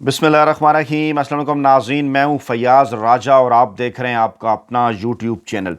बिस्मिल्लाहिर्रहमानिर्रहीम। अस्सलाम वालेकुम नाज़रीन, मैं हूँ फैयाज़ राजा और आप देख रहे हैं आपका अपना यूट्यूब चैनल।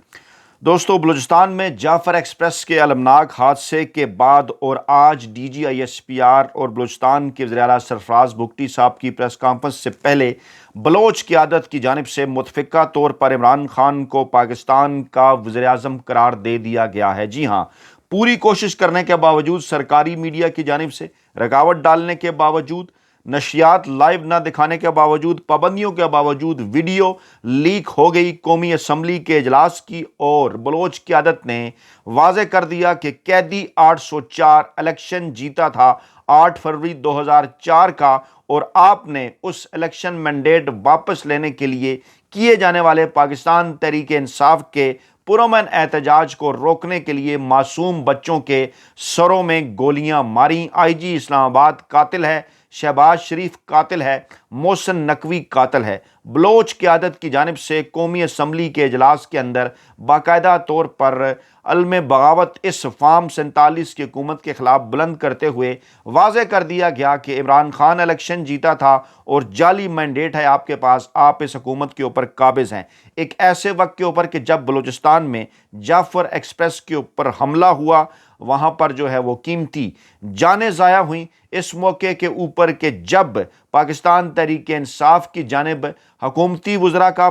दोस्तों, बलूचिस्तान में जाफ़र एक्सप्रेस के अलमनाक हादसे के बाद और आज DGISPR और बलूचिस्तान के वज़ीर-ए-आला सरफराज भुगटी साहब की प्रेस कॉन्फ्रेंस से पहले बलोच क़यादत की जानिब से मुतफ़िक़ा तौर पर इमरान खान को पाकिस्तान का वज़ीर-ए-आज़म करार दे दिया गया है। जी हाँ, पूरी कोशिश करने के बावजूद, सरकारी मीडिया की जानिब से रुकावट डालने के बावजूद, नशियात लाइव न दिखाने के बावजूद, पाबंदियों के बावजूद वीडियो लीक हो गई कौमी असम्बली के इजलास की और बलोच क़यादत ने वाज़े कर दिया कि कैदी 804 इलेक्शन जीता था 8 फरवरी 2004 का और आपने उस इलेक्शन मैंडेट वापस लेने के लिए किए जाने वाले पाकिस्तान तहरीक इंसाफ के पुरअमन एहतजाज को रोकने के लिए मासूम बच्चों के सरों में गोलियां मारी। IG इस्लामाबाद कातिल है, शहबाज शरीफ कातिल है, मोहसिन नकवी कातिल है। बलोच क़यादत की जानिब से कौमी असम्बली के इजलास के अंदर बाकायदा तौर पर अलम बगावत इस फार्म 47 की हुकूमत के ख़िलाफ़ बुलंद करते हुए वाज़े कर दिया गया कि इमरान खान इलेक्शन जीता था और जाली मैंडेट है आपके पास, आप इस हुकूमत के ऊपर काबिज़ हैं। एक ऐसे वक्त के ऊपर कि जब बलूचिस्तान में जाफ़र एक्सप्रेस के ऊपर हमला हुआ, वहाँ पर जो है वो कीमती जानें ज़ाया हुई। इस मौके के ऊपर के जब पाकिस्तान तहरीक इंसाफ की जानिब हुकूमती वज़रा का,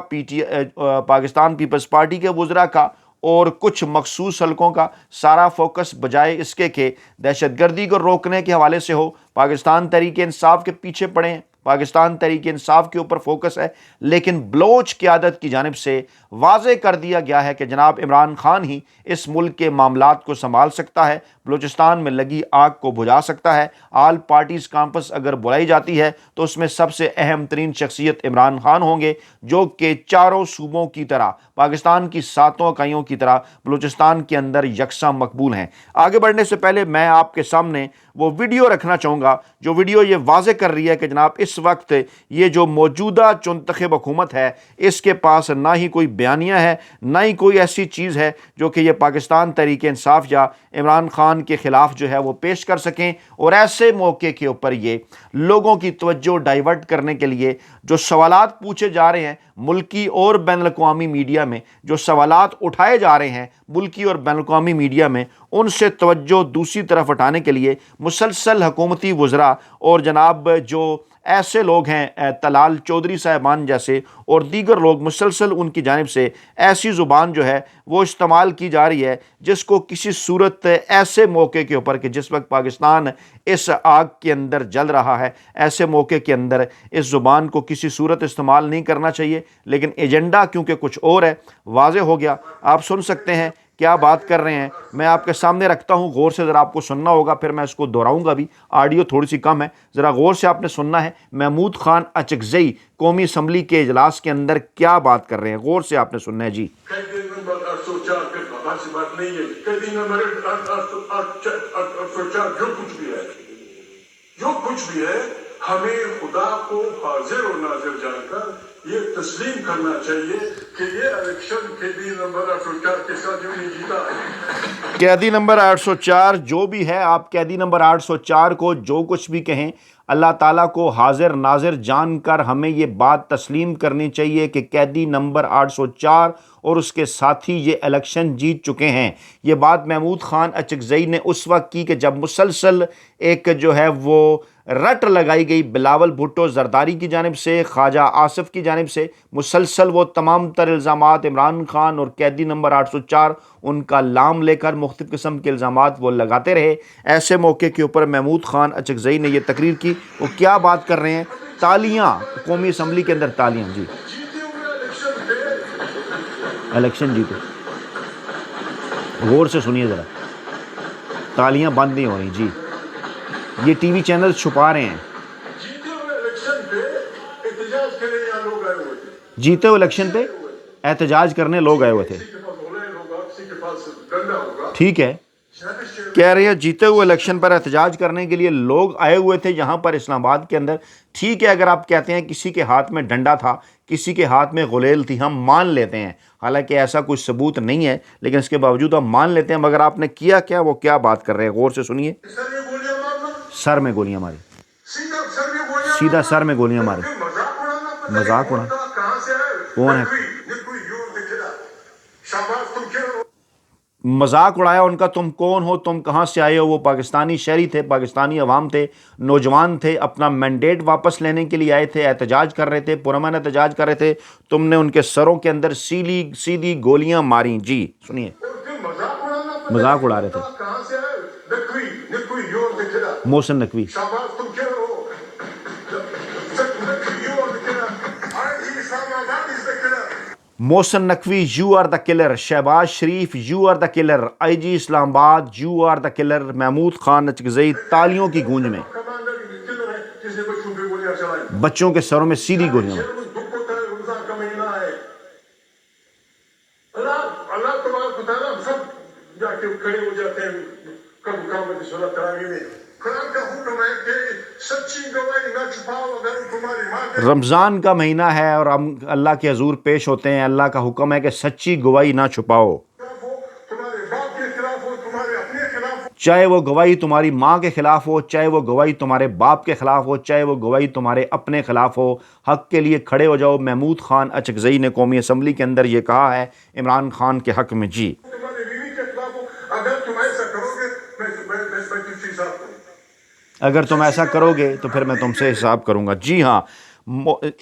पाकिस्तान पीपल्स पार्टी के वज़रा का और कुछ मखसूस हलकों का सारा फोकस बजाय इसके कि दहशतगर्दी को रोकने के हवाले से हो, पाकिस्तान तहरीक इंसाफ के पीछे पड़े हैं, पाकिस्तान तहरीक इंसाफ के ऊपर फोकस है। लेकिन बलोच क़यादत की जानिब से वाज़े कर दिया गया है कि जनाब इमरान खान ही इस मुल्क के मामलात को संभाल सकता है, बलूचिस्तान में लगी आग को बुझा सकता है। आल पार्टीज़ कॉन्फ्रेंस अगर बुलाई जाती है तो उसमें सबसे अहम तरीन शख्सियत इमरान खान होंगे, जो कि चारों सूबों की तरह, पाकिस्तान की 7 इकाइयों की तरह बलूचिस्तान के अंदर यकसा मकबूल हैं। आगे बढ़ने से पहले मैं आपके सामने वो वीडियो रखना चाहूँगा जो वीडियो ये वाज़े कर रही है कि जनाब इस वक्त ये जो मौजूदा मुंतखब हुकूमत है, इसके पास ना ही कोई बयानिया है, ना ही कोई ऐसी चीज़ है जो कि ये पाकिस्तान तहरीक इंसाफ या इमरान खान के ख़िलाफ़ जो है वो पेश कर सकें। और ऐसे मौके के ऊपर ये लोगों की तवज्जो डाइवर्ट करने के लिए जो सवालात पूछे जा रहे हैं, मुल्की और बैनुल-अक़वामी मीडिया में जो सवालात उठाए जा रहे हैं मुल्की और बैनुल-अक़वामी मीडिया में, उनसे तवज्जो दूसरी तरफ हटाने के लिए मुसलसल हुकूमती वज़रा और जनाब जो ऐसे लोग हैं तलाल चौधरी साहबान जैसे और दीगर लोग, मुसलसल उनकी जानिब से ऐसी ज़ुबान जो है वो इस्तेमाल की जा रही है जिसको किसी सूरत ऐसे मौके के ऊपर कि जिस वक्त पाकिस्तान इस आग के अंदर जल रहा है, ऐसे मौके के अंदर इस ज़ुबान को किसी सूरत इस्तेमाल नहीं करना चाहिए। लेकिन एजेंडा क्योंकि कुछ और है, वाज़े हो गया। आप सुन सकते हैं क्या बात कर रहे हैं। मैं आपके सामने रखता हूं, गौर से ज़रा आपको सुनना होगा, फिर मैं इसको दोहराऊंगा भी, ऑडियो थोड़ी सी कम है, ज़रा गौर से आपने सुनना है। महमूद खान अचकज़ई कौमी असम्बली के इजलास के अंदर क्या बात कर रहे हैं, गौर से आपने सुनना है जी। जो कुछ भी है हमें खुदा को हाजिर और नाजिर जानकर ये तस्लीम करना चाहिए कि ये इलेक्शन कैदी नंबर 804 के साथ जो नहीं जीता है। कैदी नंबर 804 जो भी है, आप कैदी नंबर 804 को जो कुछ भी कहें, अल्लाह ताला को हाजिर नाजिर जानकर हमें ये बात तस्लीम करनी चाहिए कि कैदी नंबर 804 और उसके साथी ये इलेक्शन जीत चुके हैं। ये बात महमूद खान अचकज़ई ने उस वक्त की कि जब मुसलसल एक जो है वो रट लगाई गई बिलावल भुट्टो जरदारी की जानिब से, ख्वाजा आसिफ की जानिब से, मुसलसल वो तमाम तर इल्ज़ामात इमरान खान और कैदी नंबर 804 उनका लाम लेकर मुख्तलिफ़ किस्म के इल्ज़ामात वो लगाते रहे। ऐसे मौके के ऊपर महमूद खान अचकज़ई ने यह तकरीर की। वो क्या बात कर रहे हैं, तालियां कौमी असम्बली के अंदर तालियां जी, इलेक्शन जीते, गौर से सुनिए ज़रा, तालियां बंद नहीं हो रही जी, ये टीवी चैनल छुपा रहे हैं। जीते हुए इलेक्शन पे एहतजाज करने लोग आए हुए थे, ठीक है, कह रहे हैं जीते हुए इलेक्शन पर एहतजाज करने के लिए लोग आए हुए थे यहाँ पर इस्लामाबाद के अंदर। ठीक है, अगर आप कहते हैं किसी के हाथ में डंडा था, किसी के हाथ में गुलेल थी, हम मान लेते हैं, हालांकि ऐसा कोई सबूत नहीं है, लेकिन इसके बावजूद हम मान लेते हैं। मगर आपने किया क्या, वो क्या बात कर रहे हैं, गौर से सुनिए। सर में गोलियां मारी, सीधा सर में गोलियां मारी। मजाक उड़ाना पता मजाक नहीं उड़ा कहाँ से आए। कौन है? निकुई यूं दिखेगा। शाबाश तुम क्या हो? मजाक उड़ाया उनका, तुम कौन हो, तुम कहाँ से आए हो। वो पाकिस्तानी शहरी थे, पाकिस्तानी अवाम थे, नौजवान थे, अपना मैंडेट वापस लेने के लिए आए थे, एहतजाज कर रहे थे, पुरअमन एहतजाज कर रहे थे। तुमने उनके सरों के अंदर सीधी सीधी गोलियां मारी। जी सुनिए, मजाक उड़ाना पता मजाक नहीं उड़ा रहे थे कहाँ से आए। निकुई यूं दिखेगा। मोहसिन नकवी। शाबाश तुम क्या हो? निकुई यूं दिखेगा। आई इस्लामाबाद इस दिखेगा। Mohsin Naqvi, you are the killer. Shehbaz Sharif, you are the killer. IG Islamabad, you are the killer. Mahmood Khan Achakzai तालियों की गूंज में कमांडर किलर है जिसने बच्चों पे गोलियां चलाई। बच्चों के सरों में सीधी गोलियां मारी। दुख होता है, रमजान का महीना है। अल्लाह तबारक व तआला सब जाके खड़े हो जाते हैं कब कामत सूरत तरावी में। कुरान का हुक्म है कि सच्ची गवाही न छुपाओ अगर तुम्हारी माँ के रमज़ान का महीना है और हम अल्लाह के हजूर पेश होते हैं। अल्लाह का हुक्म है कि सच्ची गवाही ना छुपाओ, खिलाफ हो, तुम्हारे बाप के खिलाफ हो, तुम्हारे अपने खिलाफ हो। चाहे वो गवाही तुम्हारी माँ के खिलाफ हो, चाहे वो गवाही तुम्हारे बाप के खिलाफ हो, चाहे वो गवाही तुम्हारे अपने खिलाफ हो। हक के लिए खड़े हो जाओ। महमूद खान अचकजई ने कौमी असम्बली के अंदर ये कहा है इमरान खान के हक में। जी, तुम्हारे बीवी के खिलाफ हो। अगर तुम ऐसा करोगे मैं तुझसे हिसाब करूंगा। अगर तुम ऐसा करोगे तो फिर मैं तुमसे हिसाब करूंगा। जी हाँ,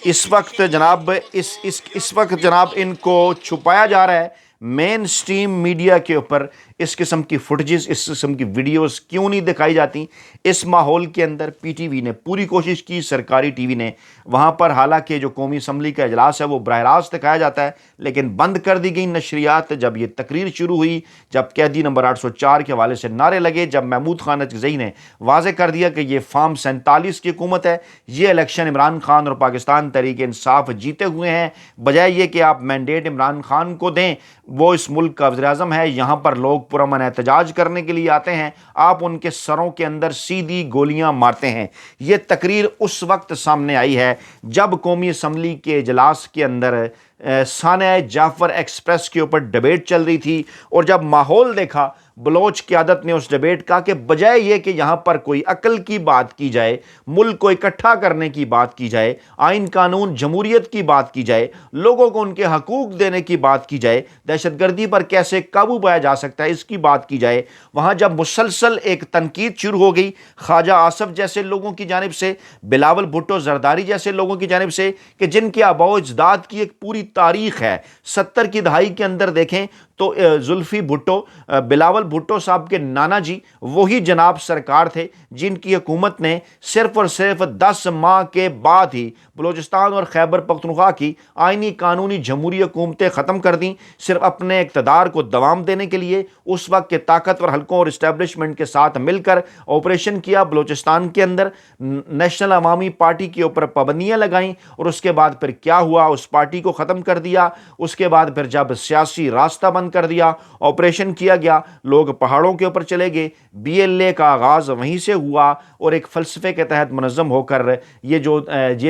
इस वक्त जनाब इस वक्त जनाब इनको छुपाया जा रहा है मेन स्ट्रीम मीडिया के ऊपर। इस किस्म की फुटेजेस, इस किस्म की वीडियोस क्यों नहीं दिखाई जाती? इस माहौल के अंदर पीटीवी ने पूरी कोशिश की, सरकारी टीवी ने, वहाँ पर हालांकि जो कौमी असम्बली का इजलास है वो बराह रास्त दिखाया जाता है, लेकिन बंद कर दी गई नशरियात। जब ये तकरीर शुरू हुई, जब कैदी नंबर 804 के हवाले से नारे लगे, जब महमूद खान अचकजई ने वाज़े कर दिया कि ये फार्म 47 की हुकूमत है, ये इलेक्शन इमरान खान और पाकिस्तान तहरीक इंसाफ जीते हुए हैं, बजाय ये कि आप मैंडेट इमरान खान को दें, वो इस मुल्क का वज़ीर-ए-आज़म है, यहाँ पर लोग पुरअमन एहतजाज करने के लिए आते हैं, आप उनके सरों के अंदर सीधी गोलियां मारते हैं। ये तकरीर उस वक्त सामने आई है जब कौमी असम्बली के इजलास के अंदर सानिया जाफर एक्सप्रेस के ऊपर डिबेट चल रही थी, और जब माहौल देखा बलोच क़यादत ने उस डिबेट का कि बजाय ये कि यहाँ पर कोई अकल की बात की जाए, मुल्क को इकट्ठा करने की बात की जाए, आइन कानून जमहूरियत की बात की जाए, लोगों को उनके हकूक़ देने की बात की जाए, दहशतगर्दी पर कैसे काबू पाया जा सकता है इसकी बात की जाए, वहाँ जब मुसलसल एक तनकीद शुरू हो गई ख्वाजा आसफ जैसे लोगों की जानिब से, बिलावल भुट्टो जरदारी जैसे लोगों की जानिब से, कि जिनके आबाओ अजदाद की एक पूरी तारीख़ है। 70 की दहाई के अंदर देखें तो जुल्फी भुट्टो, बिलावल भुट्टो साहब के नाना जी वही जनाब सरकार थे जिनकी हुकूमत ने सिर्फ और सिर्फ 10 माह के बाद ही बलूचिस्तान और खैबर पख्तूनख्वा की आइनी कानूनी जमहूरी हुकूमतें ख़त्म कर दी, सिर्फ अपने इक़्तिदार को दवाम देने के लिए। उस वक्त के ताकतवर हलकों और इस्टेब्लिशमेंट के साथ मिलकर ऑपरेशन किया, बलूचिस्तान के अंदर नेशनल अवामी पार्टी के ऊपर पाबंदियाँ लगाईं, और उसके बाद फिर क्या हुआ, उस पार्टी को ख़त्म कर दिया। उसके बाद फिर जब सियासी रास्ता बंद कर दिया, ऑपरेशन किया गया, लोग पहाड़ों के ऊपर चले गए, BLA का आगाज़ वहीं से हुआ, और एक फ़लसफ़े के तहत मुनज़्ज़म होकर ये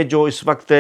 जो इस वक्त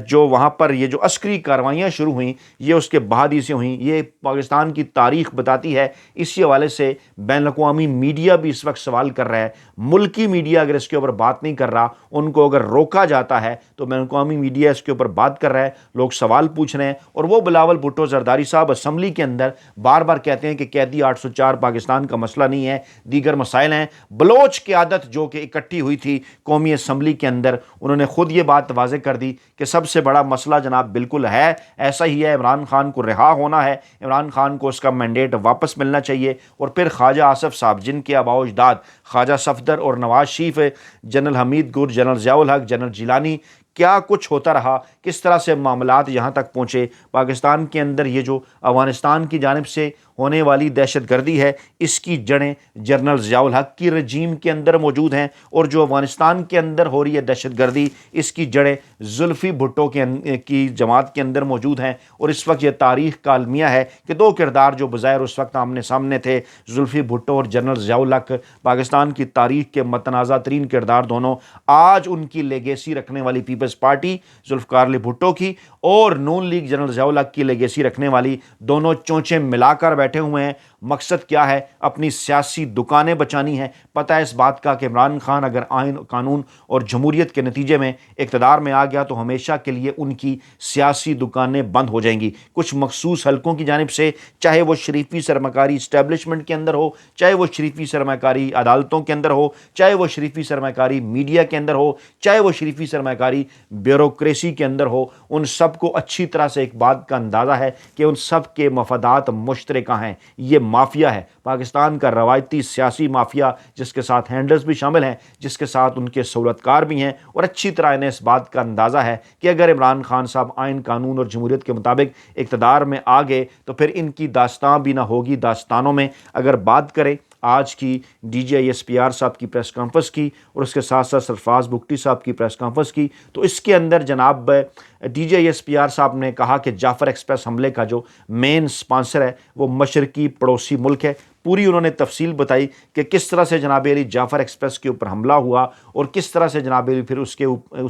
जो वहाँ पर ये जो अस्करी कार्रवाइयाँ शुरू हुई, ये उसके बाद ही से हुई। ये पाकिस्तान की तारीख़ बताती है। इसी हवाले से बैनुल-अक़वामी मीडिया भी इस वक्त सवाल कर रहा है। मुल्की मीडिया अगर इसके ऊपर बात नहीं कर रहा, उनको अगर रोका जाता है, तो बैनुल-अक़वामी मीडिया इसके ऊपर बात कर रहा है, लोग सवाल पूछ रहे हैं। और वो बिलावल भुट्टो जरदारी साहब असम्बली के अंदर बार बार कहते हैं कि कैदी 804 पाकिस्तान का मसला नहीं है, दीगर मसाइल हैं। बलोच क़यादत जो कि इकट्ठी हुई थी कौमी असम्बली के अंदर, उन्होंने खुद ये बात वाज़े कर दी कि सबसे बड़ा मसला जनाब बिल्कुल है, ऐसा ही है, इमरान खान को रिहा होना है, इमरान खान को उसका मैंडेट वापस मिलना चाहिए। और फिर ख्वाजा आसफ साहब जिनके आबाओ अजदाद ख्वाजा सफदर और नवाज शरीफ, जनरल हमीद गुर, जनरल ज़ियाउल हक, जनरल जिलानी, क्या कुछ होता रहा, किस तरह से मामलात यहाँ तक पहुँचे। पाकिस्तान के अंदर ये जो अफ़गानिस्तान की जानिब से होने वाली दहशतगर्दी है, इसकी जड़ें जनरल ज़ियाउल हक की रजीम के अंदर मौजूद हैं, और जो अफ़गानिस्तान के अंदर हो रही है दहशतगर्दी, इसकी जड़ें जुल्फी भुट्टो की जमात के अंदर मौजूद हैं। और इस वक्त ये तारीख़ का अलमिया है कि दो किरदार जो बज़ाहिर उस वक्त आमने सामने थे, जुल्फी भुट्टो और जनरल ज़ियाउल हक, पाकिस्तान की तारीख़ के मतनाज़ा तरीन किरदार दोनों, आज उनकी लेगेसी रखने वाली पीपल्स पार्टी जुल्फ़िकार भुट्टो की और नून लीग जनरल ज़ियाउल हक की लेगेसी रखने वाली, दोनों चोंचें मिलाकर بیٹھے ہوئے ہیں، مقصد کیا ہے؟ اپنی سیاسی دکانیں بچانی ہیں۔ پتہ ہے اس بات کا کہ عمران خان اگر آئین قانون اور جمہوریت کے نتیجے میں اقتدار میں آ گیا تو ہمیشہ کے لیے ان کی سیاسی دکانیں بند ہو جائیں گی۔ کچھ مخصوص حلقوں کی جانب سے، چاہے وہ شریفی سرمایہ کاری اسٹیبلشمنٹ کے اندر ہو، چاہے وہ شریفی سرمایہ کاری عدالتوں کے اندر ہو، چاہے وہ شریفی سرمایہ کاری میڈیا کے اندر ہو، چاہے وہ شریفی سرمایہ کاری بیوروکریسی کے اندر ہو، ان سب کو اچھی طرح سے ایک بات کا اندازہ ہے کہ ان سب کے مفادات مشترکہ ہیں۔ یہ مافیا ہے، پاکستان کا روایتی سیاسی مافیا، جس کے ساتھ ہینڈلرز بھی شامل ہیں، جس کے ساتھ ان کے سہولت کار بھی ہیں، اور اچھی طرح انہیں اس بات کا اندازہ ہے کہ اگر عمران خان صاحب آئین قانون اور جمہوریت کے مطابق اقتدار میں آ گئے تو پھر ان کی داستان بھی نہ ہوگی داستانوں میں۔ اگر بات کریں آج کی D G I S P R صاحب کی پریس کانفرنس کی اور اس کے ساتھ ساتھ سرفراز بگٹی صاحب کی پریس کانفرنس کی، تو اس کے اندر جناب D G I S P R صاحب نے کہا کہ جعفر ایکسپریس حملے کا جو مین سپانسر ہے وہ مشرقی پڑوسی ملک ہے۔ پوری انہوں نے تفصیل بتائی کہ کس طرح سے جناب علی جعفر ایکسپریس کے اوپر حملہ ہوا اور کس طرح سے جناب علی پھر اس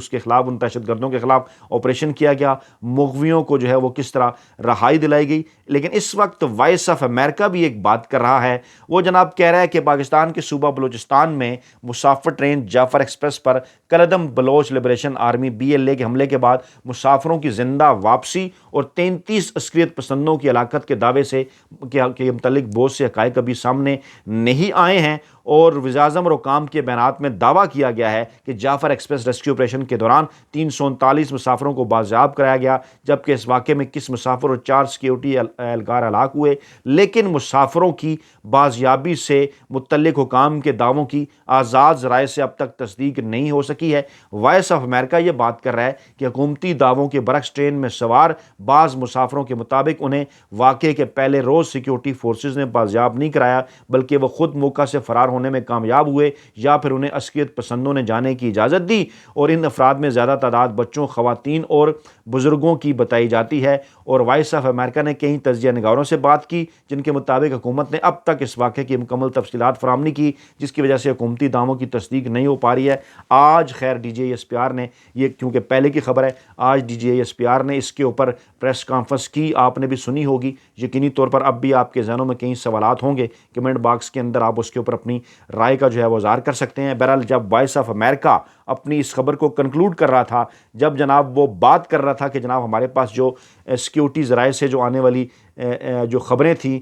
کے خلاف، ان دہشت گردوں کے خلاف آپریشن کیا گیا، مغویوں کو جو ہے وہ کس طرح رہائی دلائی گئی۔ لیکن اس وقت وائس آف امریکہ بھی ایک بات کر رہا ہے، وہ جناب کہہ رہا ہے کہ پاکستان کے صوبہ بلوچستان میں مسافر ٹرین جعفر ایکسپریس پر کلدم بلوچ لبریشن آرمی BLA کے حملے کے بعد مسافروں کی زندہ واپسی اور 33 عسکریت پسندوں کی ہلاکت کے دعوے سے کے متعلق بہت سے حقائق ابھی سامنے نہیں آئے ہیں، اور وزیراعظم اور حکام کے بیانات میں دعویٰ کیا گیا ہے کہ جعفر ایکسپریس ریسکیو آپریشن کے دوران 339 مسافروں کو بازیاب کرایا گیا، جبکہ اس واقعے میں 21 مسافر اور 4 سیکیورٹی اہلکار ہلاک ہوئے۔ لیکن مسافروں کی بازیابی سے متعلق حکام کے دعووں کی آزاد ذرائع سے اب تک تصدیق نہیں ہو سکی ہے۔ وائس آف امریکہ یہ بات کر رہا ہے کہ حکومتی دعووں کے برعکس ٹرین میں سوار بعض مسافروں کے مطابق انہیں واقعے کے پہلے روز سیکیورٹی فورسز نے بازیاب نہیں کرایا، بلکہ وہ خود موقع سے فرار ہونے میں کامیاب ہوئے یا پھر انہیں عسکریت پسندوں نے جانے کی اجازت دی، اور ان افراد میں زیادہ تعداد بچوں، خواتین اور بزرگوں کی بتائی جاتی ہے۔ اور وائس آف امریکہ نے کئی تجزیہ نگاروں سے بات کی جن کے مطابق حکومت نے اب تک اس واقعے کی مکمل تفصیلات فراہم نہیں کی، جس کی وجہ سے حکومتی دعووں کی تصدیق نہیں ہو پا رہی ہے۔ آج خیر D G I S P R نے، یہ کیونکہ پہلے کی خبر ہے، آج D G I S P R نے اس کے اوپر پریس کانفرنس کی، آپ نے بھی سنی ہوگی، یقینی طور پر اب بھی آپ کے ذہنوں میں کئی سوالات ہوں گے، کمنٹ باکس کے اندر آپ اس کے اوپر اپنی رائے کا جو ہے وہ اظہار کر سکتے ہیں۔ بہرحال جب وائس آف امریکہ اپنی اس خبر کو کنکلوڈ کر رہا تھا، جب جناب وہ بات کر رہا تھا کہ جناب ہمارے پاس جو سیکیورٹی ذرائع سے جو آنے والی جو خبریں تھیں،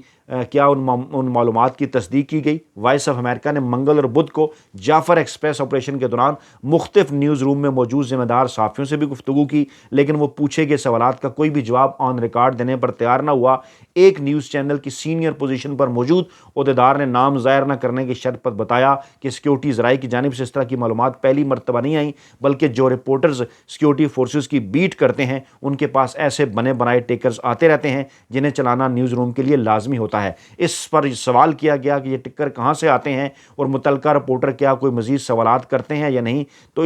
کیا ان معلومات کی تصدیق کی گئی؟ وائس آف امریکہ نے منگل اور بدھ کو جعفر ایکسپریس آپریشن کے دوران مختلف نیوز روم میں موجود ذمہ دار صحافیوں سے بھی گفتگو کی، لیکن وہ پوچھے گئے سوالات کا کوئی بھی جواب آن ریکارڈ دینے پر تیار نہ ہوا۔ ایک نیوز چینل کی سینئر پوزیشن پر موجود عہدیدار نے نام ظاہر نہ کرنے کی شرط پر بتایا کہ سیکیورٹی ذرائع کی جانب سے اس طرح کی معلومات پہلی مرتبہ نہیں آئیں، بلکہ جو رپورٹرز سیکیورٹی فورسز کی بیٹ کرتے ہیں ان کے پاس ایسے بنے بنائے ٹکرز آتے رہتے ہیں جنہیں چلانا نیوز روم کے لیے لازمی ہوتا ہے۔ اس پر سوال کیا گیا کہ یہ ٹکر کہاں سے آتے ہیں اور متعلقہ رپورٹر کیا کوئی مزید سوالات کرتے ہیں یا نہیں، تو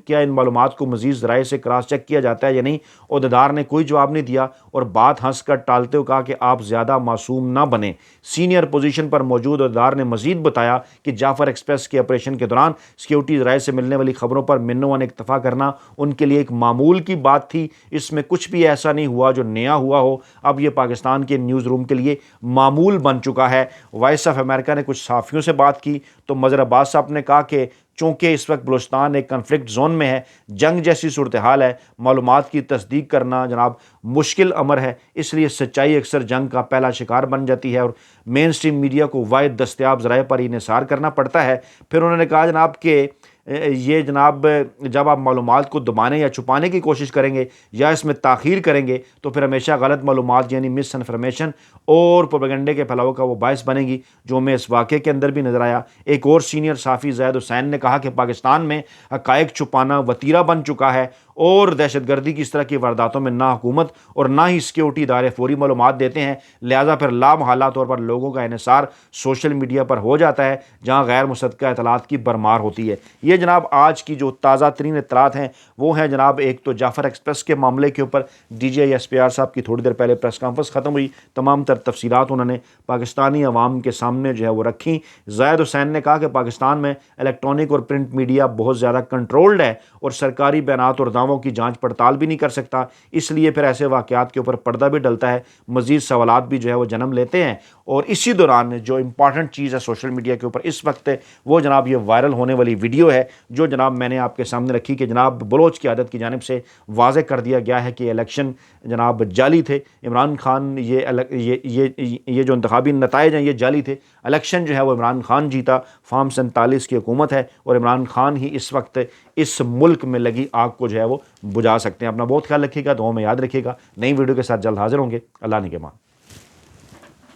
کیا ان معلومات کو مزید ذرائع سے کراس چیک کیا جاتا ہے یا نہیں؟ عہدیدار نے کوئی جواب نہیں دیا اور بات ہنس کر ٹالتے ہوئے کہا کہ آپ زیادہ معصوم نہ بنیں۔ سینئر پوزیشن پر موجود عہدیدار نے مزید بتایا کہ جعفر ایکسپریس کے آپریشن کے دوران سیکیورٹی ذرائع سے ملنے والی خبروں پر منوان اکتفا کرنا ان کے لیے ایک معمول کی بات تھی، اس میں کچھ بھی ایسا نہیں ہوا جو نیا ہوا ہو، اب یہ پاکستان کے نیوز روم کے لیے معمول بن چکا ہے۔ وائس آف امریکہ نے کچھ صحافیوں سے بات کی تو مظہر عباس صاحب نے کہا کہ چونکہ اس وقت بلوچستان ایک کنفلکٹ زون میں ہے، جنگ جیسی صورتحال ہے، معلومات کی تصدیق کرنا جناب مشکل امر ہے، اس لیے سچائی اکثر جنگ کا پہلا شکار بن جاتی ہے اور مین سٹریم میڈیا کو واحد دستیاب ذرائع پر انحصار کرنا پڑتا ہے۔ پھر انہوں نے کہا جناب کہ یہ جناب جب آپ معلومات کو دبانے یا چھپانے کی کوشش کریں گے یا اس میں تاخیر کریں گے تو پھر ہمیشہ غلط معلومات یعنی مس انفارمیشن اور پروپیگنڈے کے پھیلاؤ کا وہ باعث بنے گی، جو ہمیں اس واقعے کے اندر بھی نظر آیا۔ ایک اور سینئر صحافی زید حسین نے کہا کہ پاکستان میں حقائق چھپانا وتیرہ بن چکا ہے اور دہشت گردی کی اس طرح کی وارداتوں میں نہ حکومت اور نہ ہی سیکیورٹی ادارے فوری معلومات دیتے ہیں، لہذا پھر لامحالہ طور پر لوگوں کا انحصار سوشل میڈیا پر ہو جاتا ہے جہاں غیر مصدقہ اطلاعات کی بھرمار ہوتی ہے۔ یہ جناب آج کی جو تازہ ترین اطلاعات ہیں وہ ہیں جناب، ایک تو جعفر ایکسپریس کے معاملے کے اوپر D G I S P R صاحب کی تھوڑی دیر پہلے پریس کانفرنس ختم ہوئی، تمام تر تفصیلات انہوں نے پاکستانی عوام کے سامنے جو ہے وہ رکھیں۔ زاہد حسین نے کہا کہ پاکستان میں الیکٹرانک اور پرنٹ میڈیا بہت زیادہ کنٹرولڈ ہے اور سرکاری بیانات اور دعووں کی جانچ پڑتال بھی نہیں کر سکتا، اس لیے پھر ایسے واقعات کے اوپر پردہ بھی ڈلتا ہے، مزید سوالات بھی جو ہے وہ جنم لیتے ہیں۔ اور اسی دوران جو امپارٹنٹ چیز ہے سوشل میڈیا کے اوپر اس وقت وہ جناب یہ وائرل ہونے والی ویڈیو ہے جو جناب میں نے آپ کے سامنے رکھی کہ جناب بلوچ کی عادت کی جانب سے واضح کر دیا گیا ہے کہ الیکشن جناب جعلی تھے، عمران خان یہ جو انتخابی نتائج ہیں یہ جعلی تھے، الیکشن جو ہے وہ عمران خان جیتا، فارم 47 کی حکومت ہے اور عمران خان ہی اس وقت اس ملک میں لگی آگ کو جو ہے وہ بجھا سکتے ہیں۔ اپنا بہت خیال رکھیے گا، دعاؤں میں یاد رکھیے گا، نئی ویڈیو کے ساتھ جلد حاضر ہوں گے، اللہ نے کے مان۔